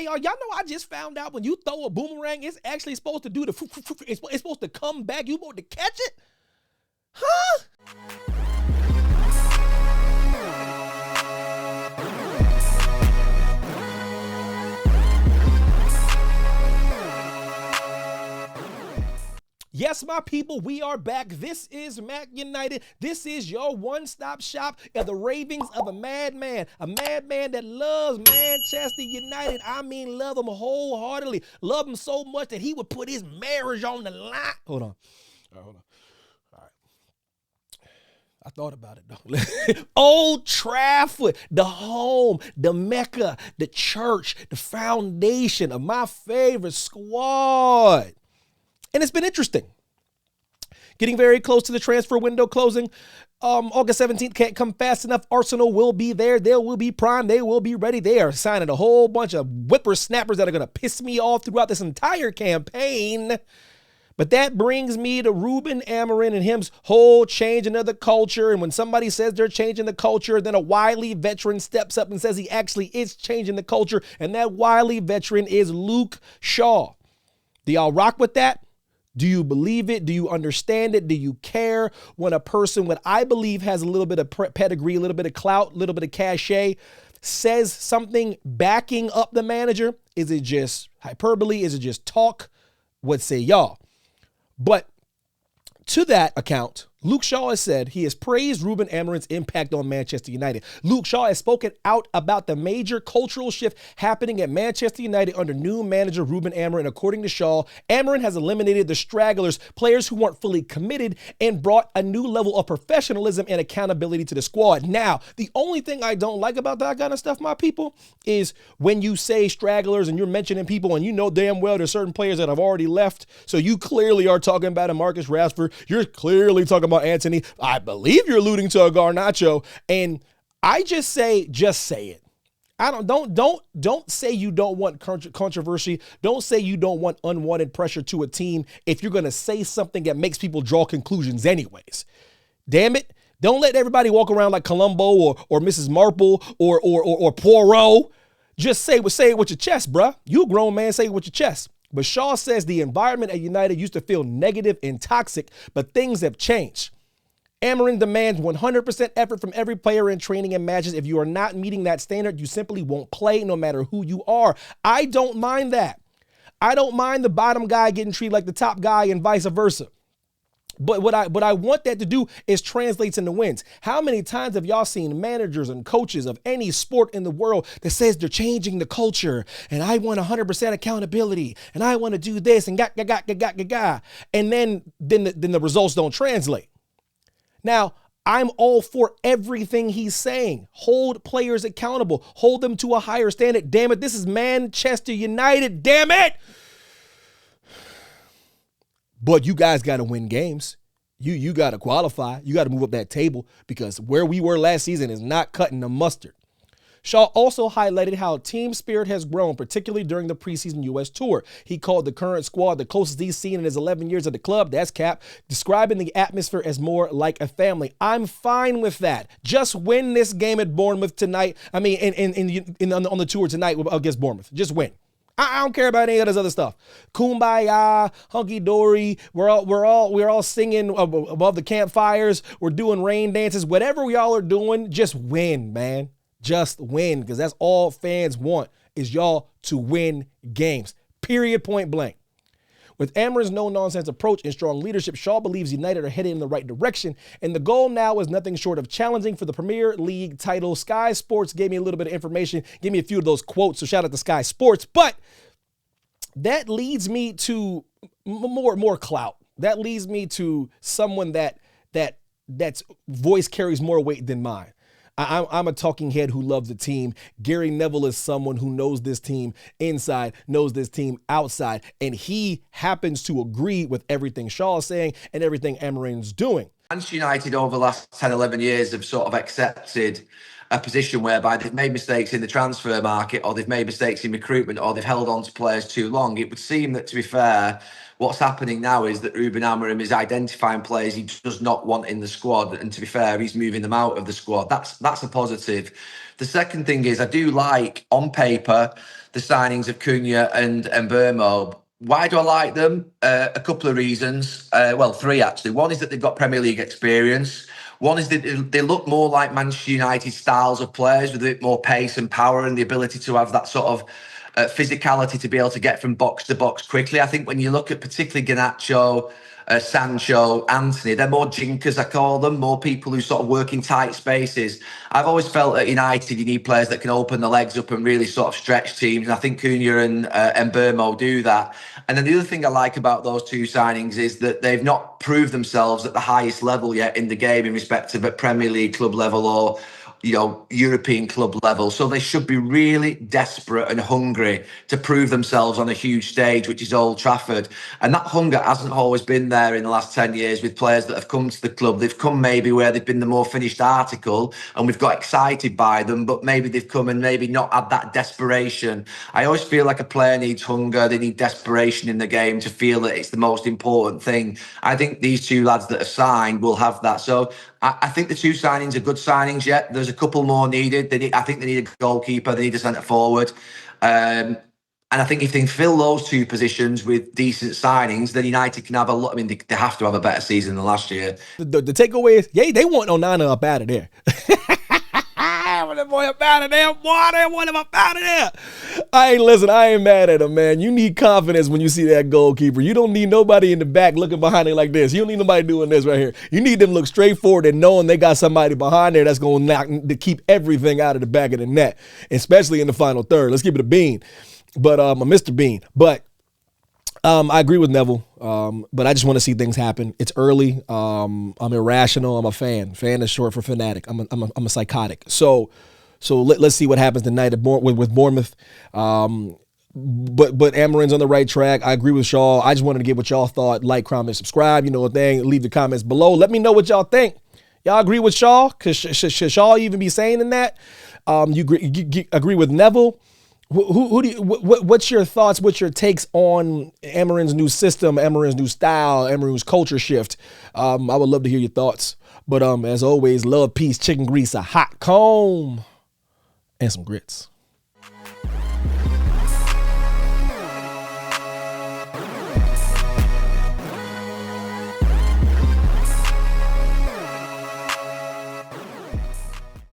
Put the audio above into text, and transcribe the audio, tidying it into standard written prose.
Hey, y'all know I just found out when you throw a boomerang, it's actually supposed to do the, it's supposed to come back. You supposed to catch it? Huh? Yes, my people, we are back. This is Mac United. This is your one-stop shop of the ravings of a madman that loves Manchester United. I mean, love them wholeheartedly. Love them so much that he would put his marriage on the line. Hold on. All right, hold on. All right. I thought about it, though. Old Trafford, the home, the Mecca, the church, the foundation of my favorite squad. And it's been interesting. Getting very close to the transfer window closing. August 17th can't come fast enough. Arsenal will be there. They will be primed. They will be ready. They are signing a whole bunch of whippersnappers that are going to piss me off throughout this entire campaign. But that brings me to Ruben Amorim and him's whole changing of the culture. And when somebody says they're changing the culture, then a wily veteran steps up and says he actually is changing the culture. And that wily veteran is Luke Shaw. Do y'all rock with that? Do you believe it? Do you understand it? Do you care when a person, what I believe has a little bit of pedigree, a little bit of clout, a little bit of cachet, says something backing up the manager? Is it just hyperbole? Is it just talk? What say y'all? But to that account, Luke Shaw has said he has praised Ruben Amorim's impact on Manchester United. Luke Shaw has spoken out about the major cultural shift happening at Manchester United under new manager Ruben Amorim. According to Shaw, Amorim has eliminated the stragglers, players who weren't fully committed, and brought a new level of professionalism and accountability to the squad. Now, the only thing I don't like about that kind of stuff, my people, is when you say stragglers and you're mentioning people and you know damn well there's certain players that have already left. So you clearly are talking about a Marcus Rashford. You're clearly talking about Anthony. I believe you're alluding to a Garnacho. And I just say it. Don't say you don't want controversy. Don't say you don't want unwanted pressure to a team if you're going to say something that makes people draw conclusions anyways. Damn it. Don't let everybody walk around like Columbo or Mrs. Marple or Poirot. Just say it with your chest, bruh. You a grown man, say it with your chest. But Shaw says the environment at United used to feel negative and toxic, but things have changed. Amorim demands 100% effort from every player in training and matches. If you are not meeting that standard, you simply won't play no matter who you are. I don't mind that. I don't mind the bottom guy getting treated like the top guy and vice versa. But what I want that to do is translates into wins. How many times have y'all seen managers and coaches of any sport in the world that says they're changing the culture and I want 100% accountability and I want to do this and and then the results don't translate. Now, I'm all for everything he's saying. Hold players accountable. Hold them to a higher standard. Damn it, this is Manchester United. Damn it. But you guys got to win games. You got to qualify. You got to move up that table because where we were last season is not cutting the mustard. Shaw also highlighted how team spirit has grown, particularly during the preseason U.S. tour. He called the current squad the closest he's seen in his 11 years at the club. That's cap. Describing the atmosphere as more like a family. I'm fine with that. Just win this game at Bournemouth tonight. I mean, on the tour tonight against Bournemouth. Just win. I don't care about any of this other stuff. Kumbaya, hunky dory. We're all singing above the campfires. We're doing rain dances. Whatever y'all are doing, just win, man. Just win, because that's all fans want is y'all to win games. Period, point blank. With Amorim's no-nonsense approach and strong leadership, Shaw believes United are headed in the right direction, and the goal now is nothing short of challenging for the Premier League title. Sky Sports gave me a little bit of information, gave me a few of those quotes, so shout out to Sky Sports. But that leads me to more clout. That leads me to someone that's voice carries more weight than mine. I'm a talking head who loves the team. Gary Neville is someone who knows this team inside, knows this team outside, and he happens to agree with everything Shaw is saying and everything Amorim's doing. Manchester United over the last 10, 11 years have sort of accepted a position whereby they've made mistakes in the transfer market, or they've made mistakes in recruitment, or they've held on to players too long. It would seem that, to be fair, what's happening now is that Ruben Amorim is identifying players he does not want in the squad, and to be fair, he's moving them out of the squad. That's a positive. The second thing is, I do like, on paper, the signings of Cunha and Burmo. Why do I like them? A couple of reasons. Well, three actually. One is that they've got Premier League experience. One is that they look more like Manchester United styles of players, with a bit more pace and power and the ability to have that sort of physicality to be able to get from box to box quickly. I think when you look at particularly Garnacho, Sancho, Anthony, they're more jinkers, I call them, more people who sort of work in tight spaces. I've always felt at United you need players that can open the legs up and really sort of stretch teams. And I think Cunha and Burmo do that. And then the other thing I like about those two signings is that they've not proved themselves at the highest level yet in the game in respect of a Premier League club level or European club level. So they should be really desperate and hungry to prove themselves on a huge stage, which is Old Trafford. And that hunger hasn't always been there in the last 10 years with players that have come to the club. They've come maybe where they've been the more finished article and we've got excited by them, but maybe they've come and maybe not had that desperation. I always feel like a player needs hunger. They need desperation in the game to feel that it's the most important thing. I think these two lads that have signed will have that. So I think the two signings are good signings yet. There's a couple more needed. I think they need a goalkeeper. They need a centre forward. And I think if they can fill those two positions with decent signings, then United can have a lot. I mean, they have to have a better season than last year. The takeaway is, they want Onana up out of there. I want that boy up out of there. Boy, they want him up out of there. I ain't mad at him, man. You need confidence when you see that goalkeeper. You don't need nobody in the back looking behind it like this. You don't need nobody doing this right here. You need them to look straight forward and knowing they got somebody behind there that's going to keep everything out of the back of the net, especially in the final third. Let's keep it a Bean, but a Mr. Bean. But I agree with Neville, but I just want to see things happen. It's early. I'm irrational. I'm a fan. Fan is short for fanatic. I'm a psychotic. So let's see what happens tonight with Bournemouth. But Amorim's on the right track. I agree with Shaw. I just wanted to get what y'all thought. Like, comment, subscribe. You know what thing. Leave the comments below. Let me know what y'all think. Y'all agree with Shaw? Because should Shaw even be saying in that? You agree with Neville? What's your thoughts? What's your takes on Amorim's new system, Amorim's new style, Amorim's culture shift? I would love to hear your thoughts. But as always, love, peace, chicken grease, a hot comb, and some grits.